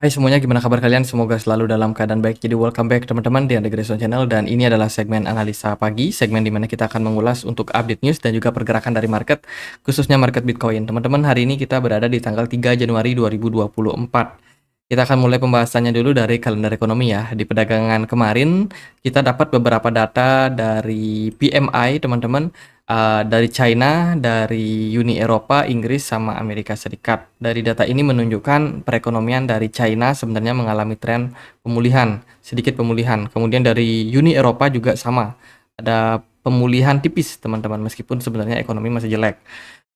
Hai semuanya, gimana kabar kalian? Semoga selalu dalam keadaan baik. Jadi welcome back teman-teman di Andre Grayson Channel, dan ini adalah segmen analisa pagi, segmen dimana kita akan mengulas untuk update news dan juga pergerakan dari market, khususnya market Bitcoin. Teman-teman, hari ini kita berada di tanggal 3 Januari 2024. Kita akan mulai pembahasannya dulu dari kalender ekonomi ya. Di perdagangan kemarin kita dapat beberapa data dari PMI teman-teman, dari China, dari Uni Eropa, Inggris, sama Amerika Serikat. Dari data ini menunjukkan perekonomian dari China sebenarnya mengalami tren pemulihan, sedikit pemulihan. Kemudian dari Uni Eropa juga sama, ada pemulihan tipis teman-teman, meskipun sebenarnya ekonomi masih jelek.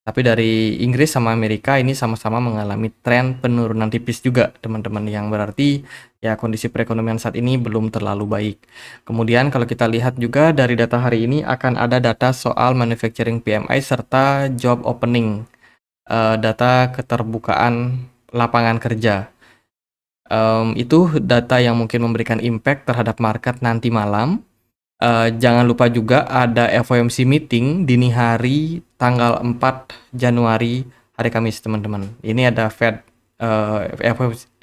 Tapi dari Inggris sama Amerika ini sama-sama mengalami tren penurunan tipis juga teman-teman, yang berarti ya kondisi perekonomian saat ini belum terlalu baik. Kemudian kalau kita lihat juga dari data hari ini akan ada data soal manufacturing PMI serta job opening, data keterbukaan lapangan kerja. Itu data yang mungkin memberikan impact terhadap market nanti malam. Jangan lupa juga ada FOMC meeting dini hari tanggal 4 Januari, hari Kamis teman-teman. Ini ada Fed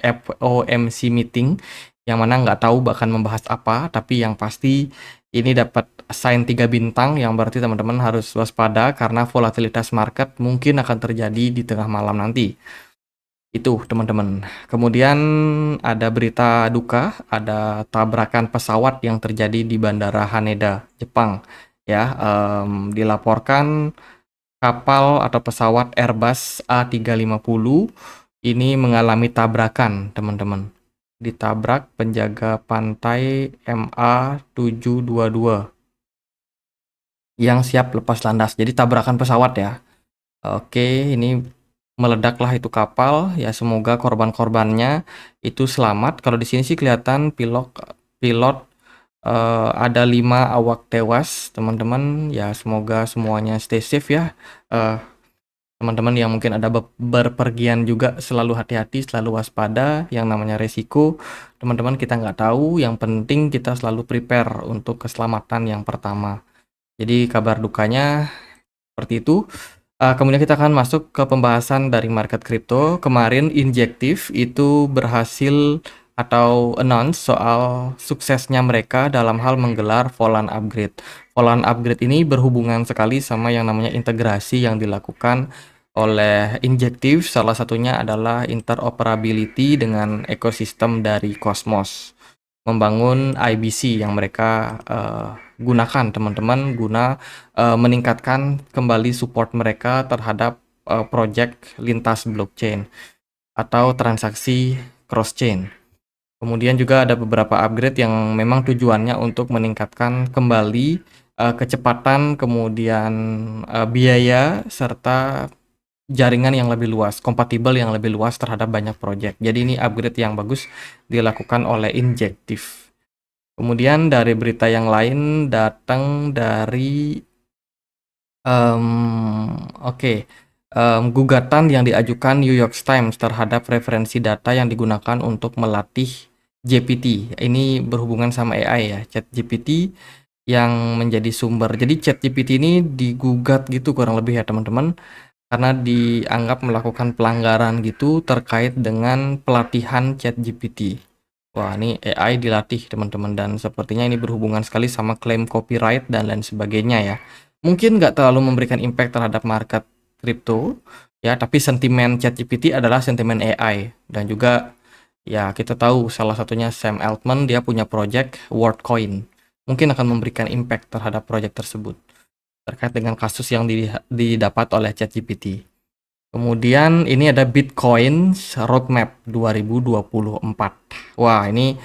FOMC meeting yang mana nggak tahu bahkan membahas apa, tapi yang pasti ini dapat sign 3 bintang, yang berarti teman-teman harus waspada karena volatilitas market mungkin akan terjadi di tengah malam nanti. Itu teman-teman. Kemudian ada berita duka, ada tabrakan pesawat yang terjadi di Bandara Haneda, Jepang. Ya, dilaporkan kapal atau pesawat Airbus A350 ini mengalami tabrakan, teman-teman. Ditabrak penjaga pantai MA722 yang siap lepas landas. Jadi tabrakan pesawat ya. Oke, ini meledaklah itu kapal ya, semoga korban-korbannya itu selamat. Kalau di sini sih kelihatan pilot ada 5 awak tewas teman-teman ya, semoga semuanya stay safe ya. Teman-teman yang mungkin ada berpergian juga selalu hati-hati, selalu waspada, yang namanya resiko teman-teman kita nggak tahu, yang penting kita selalu prepare untuk keselamatan yang pertama. Jadi kabar dukanya seperti itu. Kemudian kita akan masuk ke pembahasan dari market kripto. Kemarin Injective itu berhasil atau announce soal suksesnya mereka dalam hal menggelar Volant Upgrade. Volant Upgrade ini berhubungan sekali sama yang namanya integrasi yang dilakukan oleh Injective. Salah satunya adalah interoperability dengan ekosistem dari Cosmos, membangun IBC yang mereka gunakan teman-teman guna meningkatkan kembali support mereka terhadap project lintas blockchain atau transaksi cross chain. Kemudian juga ada beberapa upgrade yang memang tujuannya untuk meningkatkan kembali kecepatan, kemudian biaya, serta jaringan yang lebih luas, kompatibel yang lebih luas terhadap banyak project. Jadi ini upgrade yang bagus dilakukan oleh Injective. Kemudian dari berita yang lain datang dari gugatan yang diajukan New York Times terhadap referensi data yang digunakan untuk melatih GPT. Ini berhubungan sama AI ya, ChatGPT yang menjadi sumber. Jadi ChatGPT ini digugat gitu kurang lebih ya teman-teman, karena dianggap melakukan pelanggaran gitu terkait dengan pelatihan ChatGPT. Wah, ini AI dilatih teman-teman, dan sepertinya ini berhubungan sekali sama klaim copyright dan lain sebagainya ya. Mungkin nggak terlalu memberikan impact terhadap market kripto ya, tapi sentimen ChatGPT adalah sentimen AI. Dan juga ya kita tahu salah satunya Sam Altman, dia punya project WorldCoin. Mungkin akan memberikan impact terhadap project tersebut terkait dengan kasus yang didapat oleh ChatGPT. Kemudian ini ada Bitcoin Roadmap 2024. Wah, ini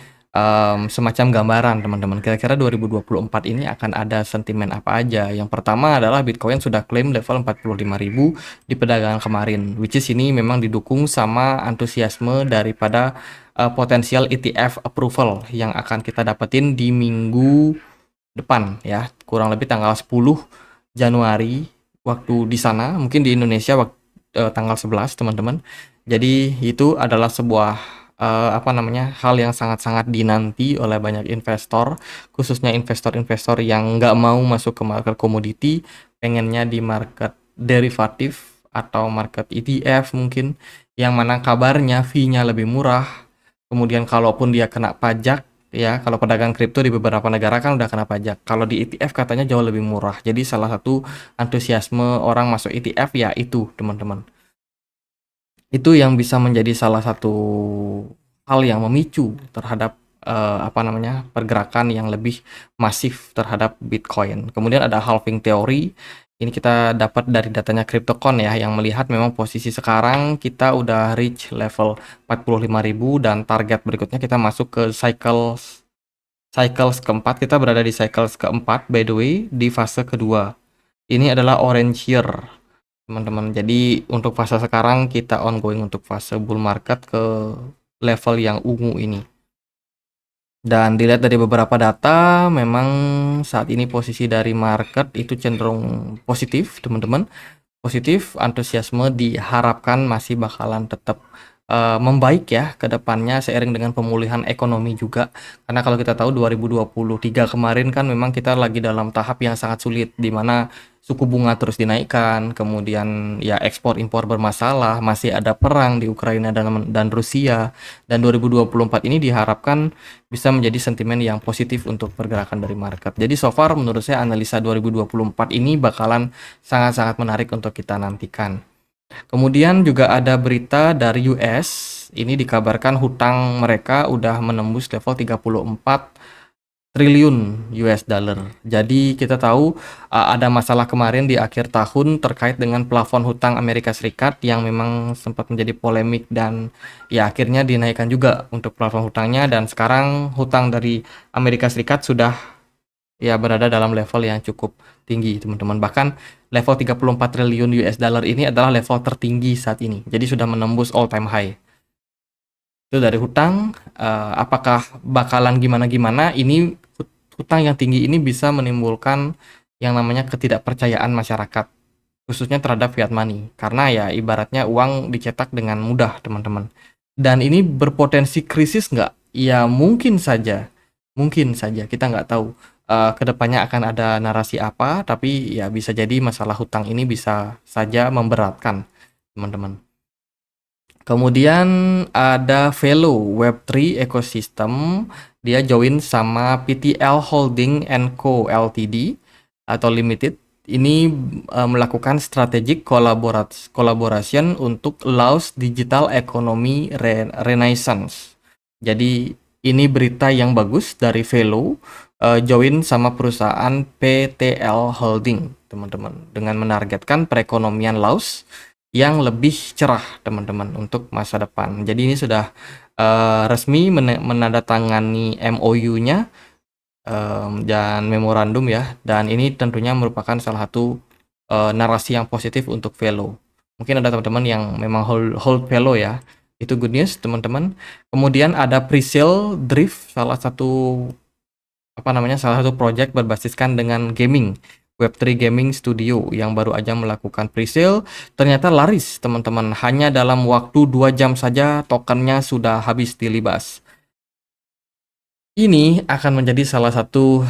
semacam gambaran teman-teman. Kira-kira 2024 ini akan ada sentimen apa aja. Yang pertama adalah Bitcoin sudah klaim level 45.000 di perdagangan kemarin, which is ini memang didukung sama antusiasme daripada potensial ETF approval yang akan kita dapetin di minggu depan ya, kurang lebih tanggal 10 Januari waktu di sana, mungkin di Indonesia tanggal 11 teman-teman. Jadi itu adalah sebuah hal yang sangat-sangat dinanti oleh banyak investor, khususnya investor-investor yang nggak mau masuk ke market komoditi, pengennya di market derivatif atau market ETF mungkin, yang mana kabarnya fee-nya lebih murah, Kemudian kalaupun dia kena pajak, ya kalau pedagang kripto di beberapa negara kan udah kena pajak. Kalau di ETF katanya jauh lebih murah. Jadi salah satu antusiasme orang masuk ETF ya itu, teman-teman. Itu yang bisa menjadi salah satu hal yang memicu terhadap apa namanya pergerakan yang lebih masif terhadap Bitcoin. Kemudian ada halving teori. Ini kita dapat dari datanya CryptoCon ya, yang melihat memang posisi sekarang kita udah reach level 45.000 dan target berikutnya kita masuk ke cycles keempat. Kita berada di cycles keempat by the way di fase kedua. Ini adalah orange year, teman-teman. Jadi untuk fase sekarang kita ongoing untuk fase bull market ke level yang ungu ini. Dan dilihat dari beberapa data, memang saat ini posisi dari market itu cenderung positif, teman-teman. Positif, antusiasme diharapkan masih bakalan tetap membaik ya ke depannya seiring dengan pemulihan ekonomi juga. Karena kalau kita tahu 2023 kemarin kan memang kita lagi dalam tahap yang sangat sulit di mana suku bunga terus dinaikkan, kemudian ya ekspor impor bermasalah, masih ada perang di Ukraina dan Rusia. Dan 2024 ini diharapkan bisa menjadi sentimen yang positif untuk pergerakan dari market. Jadi so far menurut saya analisa 2024 ini bakalan sangat-sangat menarik untuk kita nantikan. Kemudian juga ada berita dari US, ini dikabarkan hutang mereka udah menembus level 34 triliun US dollar. Jadi kita tahu ada masalah kemarin di akhir tahun terkait dengan plafon hutang Amerika Serikat yang memang sempat menjadi polemik dan ya akhirnya dinaikkan juga untuk plafon hutangnya, dan sekarang hutang dari Amerika Serikat sudah ya berada dalam level yang cukup tinggi, teman-teman. Bahkan level 34 triliun US dollar ini adalah level tertinggi saat ini. Jadi sudah menembus all time high. Itu dari hutang. Apakah bakalan gimana-gimana? Ini hutang yang tinggi ini bisa menimbulkan yang namanya ketidakpercayaan masyarakat, khususnya terhadap fiat money. Karena ya ibaratnya uang dicetak dengan mudah, teman-teman. Dan ini berpotensi krisis nggak? Ya mungkin saja. Mungkin saja, kita nggak tahu kedepannya akan ada narasi apa, tapi ya bisa jadi masalah hutang ini bisa saja memberatkan, teman-teman. Kemudian ada Velo Web3 Ecosystem, dia join sama PTL Holding and Co Ltd atau Limited. Ini melakukan strategic collaboration untuk Laos Digital Economy Renaissance. Jadi ini berita yang bagus dari Velo join sama perusahaan PTL Holding, teman-teman, dengan menargetkan perekonomian Laos yang lebih cerah, teman-teman, untuk masa depan. Jadi ini sudah resmi menandatangani MOU-nya dan memorandum ya, dan ini tentunya merupakan salah satu narasi yang positif untuk Velo. Mungkin ada teman-teman yang memang hold Velo ya, itu good news, teman-teman. Kemudian ada Presale Drift, salah satu project berbasiskan dengan gaming, Web3 Gaming Studio yang baru aja melakukan presale. Ternyata laris, teman-teman. Hanya dalam waktu 2 jam saja tokennya sudah habis dilibas. Ini akan menjadi salah satu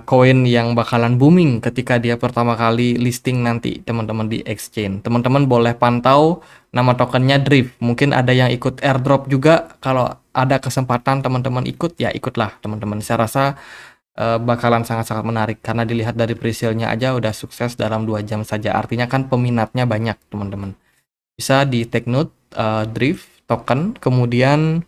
koin yang bakalan booming ketika dia pertama kali listing nanti, teman-teman, di exchange. Teman-teman boleh pantau, nama tokennya Drift. Mungkin ada yang ikut airdrop juga. Kalau ada kesempatan teman-teman ikut, ya ikutlah, teman-teman. Saya rasa bakalan sangat-sangat menarik karena dilihat dari presale-nya aja udah sukses dalam 2 jam saja. Artinya kan peminatnya banyak, teman-teman. Bisa di take note Drift token. Kemudian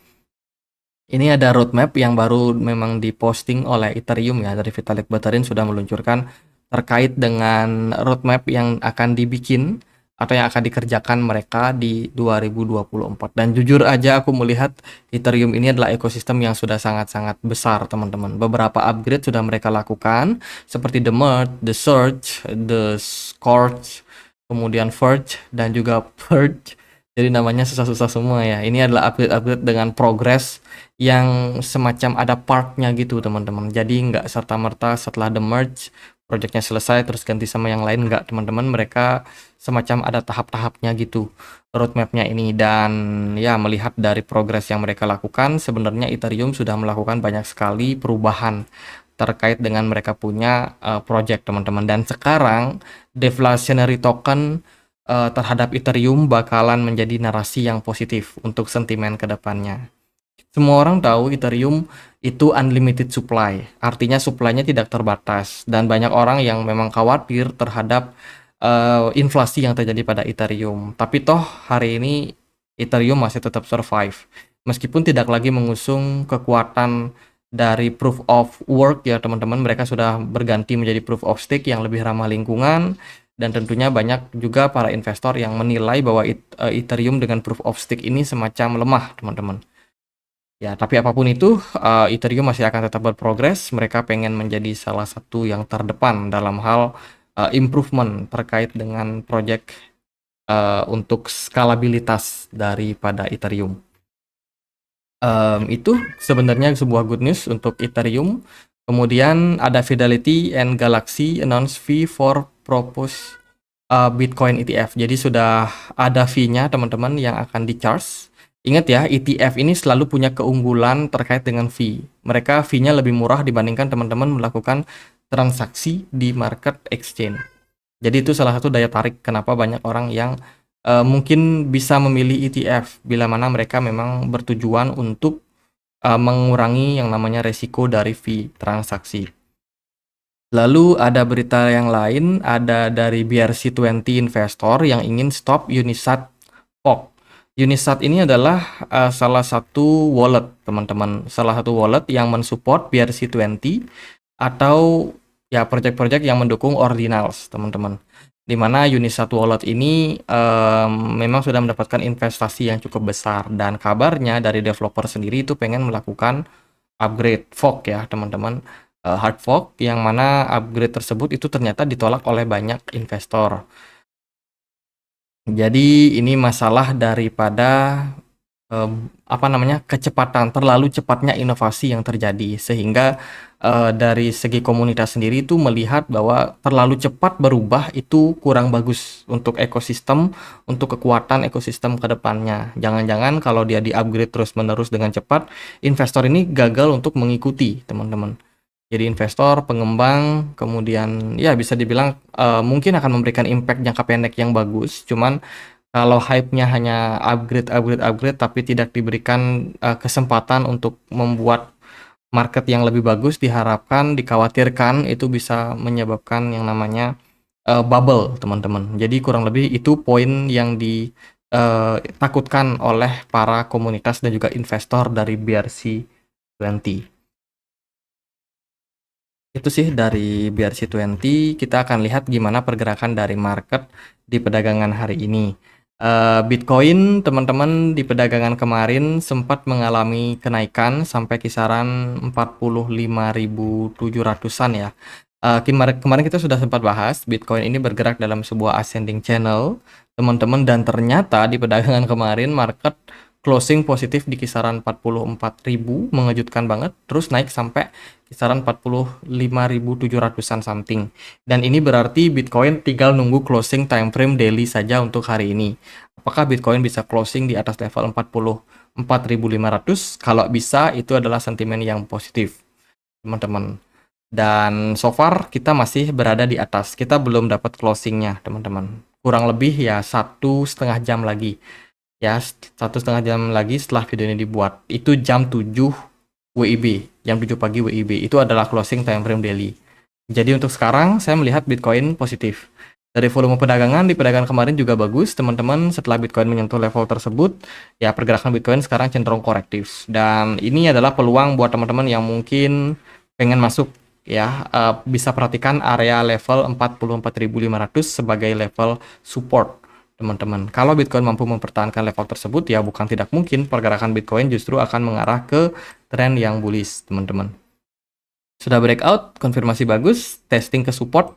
ini ada roadmap yang baru memang diposting oleh Ethereum ya, dari Vitalik Buterin sudah meluncurkan terkait dengan roadmap yang akan dibikin atau yang akan dikerjakan mereka di 2024. Dan jujur aja aku melihat Ethereum ini adalah ekosistem yang sudah sangat-sangat besar, teman-teman. Beberapa upgrade sudah mereka lakukan seperti the Merge, the Surge, the Scorch, kemudian Verge dan juga Purge. Jadi namanya susah-susah semua ya. Ini adalah upgrade-upgrade dengan progress yang semacam ada partnya gitu, teman-teman. Jadi nggak serta-merta setelah the merge projectnya selesai terus ganti sama yang lain, nggak, teman-teman. Mereka semacam ada tahap-tahapnya gitu roadmapnya ini. Dan ya melihat dari progress yang mereka lakukan, sebenarnya Ethereum sudah melakukan banyak sekali perubahan terkait dengan mereka punya project, teman-teman. Dan sekarang deflationary token terhadap Ethereum bakalan menjadi narasi yang positif untuk sentimen ke depannya. Semua orang tahu Ethereum itu unlimited supply, artinya supply-nya tidak terbatas dan banyak orang yang memang khawatir terhadap inflasi yang terjadi pada Ethereum. Tapi toh hari ini Ethereum masih tetap survive. Meskipun tidak lagi mengusung kekuatan dari proof of work ya teman-teman, mereka sudah berganti menjadi proof of stake yang lebih ramah lingkungan dan tentunya banyak juga para investor yang menilai bahwa Ethereum dengan proof of stake ini semacam lemah, teman-teman. Ya, tapi apapun itu, Ethereum masih akan tetap berprogres. Mereka pengen menjadi salah satu yang terdepan dalam hal improvement terkait dengan project untuk skalabilitas daripada Ethereum. Itu sebenarnya sebuah good news untuk Ethereum. Kemudian ada Fidelity and Galaxy announce fee for propose Bitcoin ETF. Jadi sudah ada fee-nya teman-teman yang akan di-charge. Ingat ya, ETF ini selalu punya keunggulan terkait dengan fee. Mereka fee-nya lebih murah dibandingkan teman-teman melakukan transaksi di market exchange. Jadi itu salah satu daya tarik kenapa banyak orang yang mungkin bisa memilih ETF bila mana mereka memang bertujuan untuk mengurangi yang namanya resiko dari fee transaksi. Lalu ada berita yang lain, ada dari BRC20 Investor yang ingin stop Unisat fork. Unisat ini adalah salah satu wallet, teman-teman. Salah satu wallet yang mensupport BRC20 atau ya project-project yang mendukung Ordinals, teman-teman. Di mana Unisat Wallet ini memang sudah mendapatkan investasi yang cukup besar dan kabarnya dari developer sendiri itu pengen melakukan upgrade fork ya, teman-teman. Hard fork yang mana upgrade tersebut itu ternyata ditolak oleh banyak investor. Jadi ini masalah daripada apa namanya, kecepatan, terlalu cepatnya inovasi yang terjadi sehingga dari segi komunitas sendiri itu melihat bahwa terlalu cepat berubah itu kurang bagus untuk ekosistem, untuk kekuatan ekosistem ke depannya. Jangan-jangan kalau dia di-upgrade terus-menerus dengan cepat, investor ini gagal untuk mengikuti, teman-teman. Jadi investor, pengembang, kemudian ya bisa dibilang mungkin akan memberikan impact jangka pendek yang bagus. Cuman kalau hype-nya hanya upgrade, tapi tidak diberikan kesempatan untuk membuat market yang lebih bagus, diharapkan, dikhawatirkan itu bisa menyebabkan yang namanya bubble, teman-teman. Jadi kurang lebih itu poin yang ditakutkan oleh para komunitas dan juga investor dari BRC20. Itu sih dari BRC20. Kita akan lihat gimana pergerakan dari market di perdagangan hari ini. Bitcoin, teman-teman, di perdagangan kemarin sempat mengalami kenaikan sampai kisaran 45.700-an ya. Kemarin kita sudah sempat bahas Bitcoin ini bergerak dalam sebuah ascending channel, teman-teman, dan ternyata di perdagangan kemarin market closing positif di kisaran 44.000, mengejutkan banget, terus naik sampai kisaran 45.700-an something. Dan ini berarti Bitcoin tinggal nunggu closing time frame daily saja untuk hari ini. Apakah Bitcoin bisa closing di atas level 44.500? Kalau bisa, itu adalah sentimen yang positif, teman-teman. Dan so far kita masih berada di atas. Kita belum dapat closingnya, teman-teman. Kurang lebih ya 1,5 jam lagi. Ya, 1,5 jam lagi setelah video ini dibuat. Itu jam 7 WIB, jam 7 pagi WIB. Itu adalah closing time frame daily. Jadi untuk sekarang saya melihat Bitcoin positif. Dari volume perdagangan di perdagangan kemarin juga bagus, teman-teman. Setelah Bitcoin menyentuh level tersebut, ya pergerakan Bitcoin sekarang cenderung korektif. Dan ini adalah peluang buat teman-teman yang mungkin pengen masuk ya, bisa perhatikan area level 44.500 sebagai level support, teman-teman. Kalau Bitcoin mampu mempertahankan level tersebut, ya bukan tidak mungkin pergerakan Bitcoin justru akan mengarah ke tren yang bullish, teman-teman. Sudah breakout, konfirmasi bagus, testing ke support,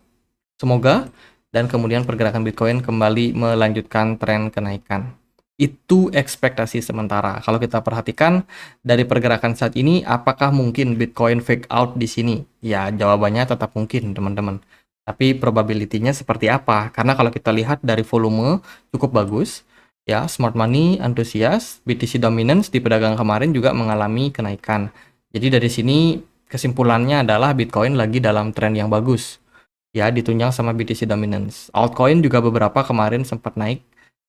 semoga, dan kemudian pergerakan Bitcoin kembali melanjutkan tren kenaikan. Itu ekspektasi sementara. Kalau kita perhatikan dari pergerakan saat ini, apakah mungkin Bitcoin fake out di sini? Ya, jawabannya tetap mungkin, teman-teman. Tapi probability-nya seperti apa? Karena kalau kita lihat dari volume cukup bagus, ya, smart money, antusias, BTC dominance di perdagangan kemarin juga mengalami kenaikan. Jadi dari sini kesimpulannya adalah Bitcoin lagi dalam tren yang bagus. Ya, ditunjang sama BTC dominance. Altcoin juga beberapa kemarin sempat naik.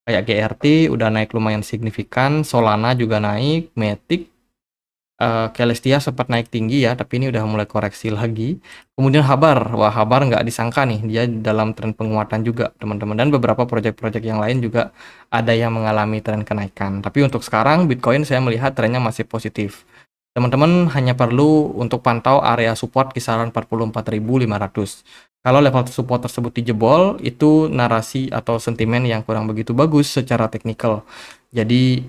Kayak GRT udah naik lumayan signifikan, Solana juga naik, Matic Celestia sempat naik tinggi ya, tapi ini udah mulai koreksi lagi. Kemudian Habar, wah Habar nggak disangka nih, dia dalam tren penguatan juga teman-teman. Dan beberapa proyek-proyek yang lain juga ada yang mengalami tren kenaikan. Tapi untuk sekarang Bitcoin saya melihat trennya masih positif. Teman-teman hanya perlu untuk pantau area support kisaran 44.500. Kalau level support tersebut dijebol, itu narasi atau sentimen yang kurang begitu bagus secara teknikal. Jadi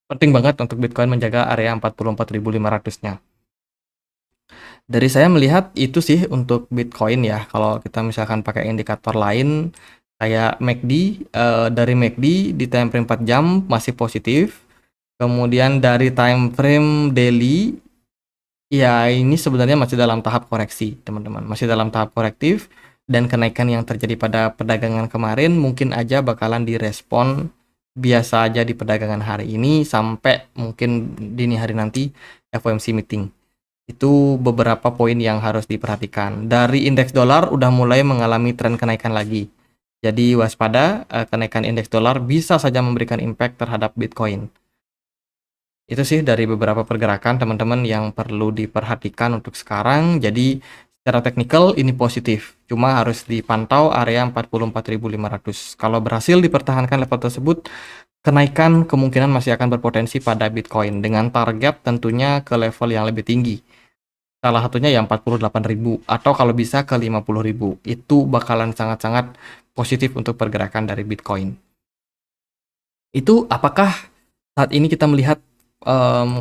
penting banget untuk Bitcoin menjaga area 44.500-nya. Dari saya melihat itu sih untuk Bitcoin ya. Kalau kita misalkan pakai indikator lain kayak MACD, dari MACD di time frame 4 jam masih positif. Kemudian dari time frame daily, ya ini sebenarnya masih dalam tahap koreksi, teman-teman. Masih dalam tahap korektif, dan kenaikan yang terjadi pada perdagangan kemarin mungkin aja bakalan direspon biasa aja di perdagangan hari ini sampai mungkin dini hari nanti FOMC meeting. Itu beberapa poin yang harus diperhatikan. Dari indeks dolar udah mulai mengalami tren kenaikan lagi. Jadi waspada, kenaikan indeks dolar bisa saja memberikan impact terhadap Bitcoin. Itu sih dari beberapa pergerakan teman-teman yang perlu diperhatikan untuk sekarang. Jadi secara teknikal ini positif, cuma harus dipantau area 44.500. Kalau berhasil dipertahankan level tersebut, kenaikan kemungkinan masih akan berpotensi pada Bitcoin dengan target tentunya ke level yang lebih tinggi. Salah satunya yang 48.000 atau kalau bisa ke 50.000. Itu bakalan sangat-sangat positif untuk pergerakan dari Bitcoin. Itu apakah saat ini kita melihat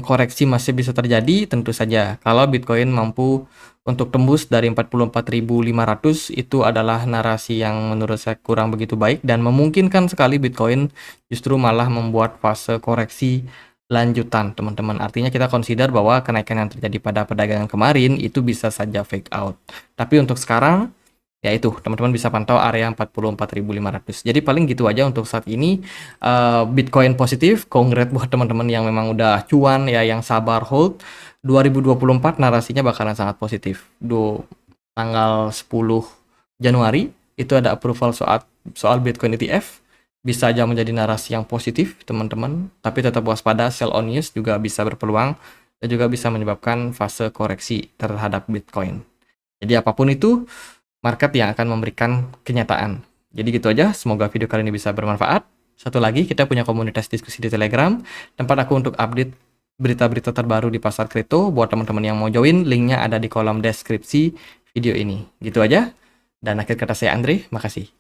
koreksi masih bisa terjadi? Tentu saja. Kalau Bitcoin mampu untuk tembus dari 44.500, itu adalah narasi yang menurut saya kurang begitu baik dan memungkinkan sekali Bitcoin justru malah membuat fase koreksi lanjutan, teman-teman. Artinya kita consider bahwa kenaikan yang terjadi pada perdagangan kemarin itu bisa saja fake out. Tapi untuk sekarang, ya itu, teman-teman bisa pantau area 44.500. Jadi paling gitu aja untuk saat ini. Bitcoin positif, congrats buat teman-teman yang memang udah cuan ya, yang sabar hold. 2024 narasinya bakalan sangat positif. Tanggal 10 Januari itu ada approval soal Bitcoin ETF. Bisa aja menjadi narasi yang positif, teman-teman. Tapi tetap waspada, sell on news juga bisa berpeluang dan juga bisa menyebabkan fase koreksi terhadap Bitcoin. Jadi apapun itu, market yang akan memberikan kenyataan. Jadi gitu aja, semoga video kali ini bisa bermanfaat. Satu lagi, kita punya komunitas diskusi di Telegram, tempat aku untuk update berita-berita terbaru di pasar kripto. Buat teman-teman yang mau join, linknya ada di kolom deskripsi video ini. Gitu aja, dan akhir kata saya Andre, makasih.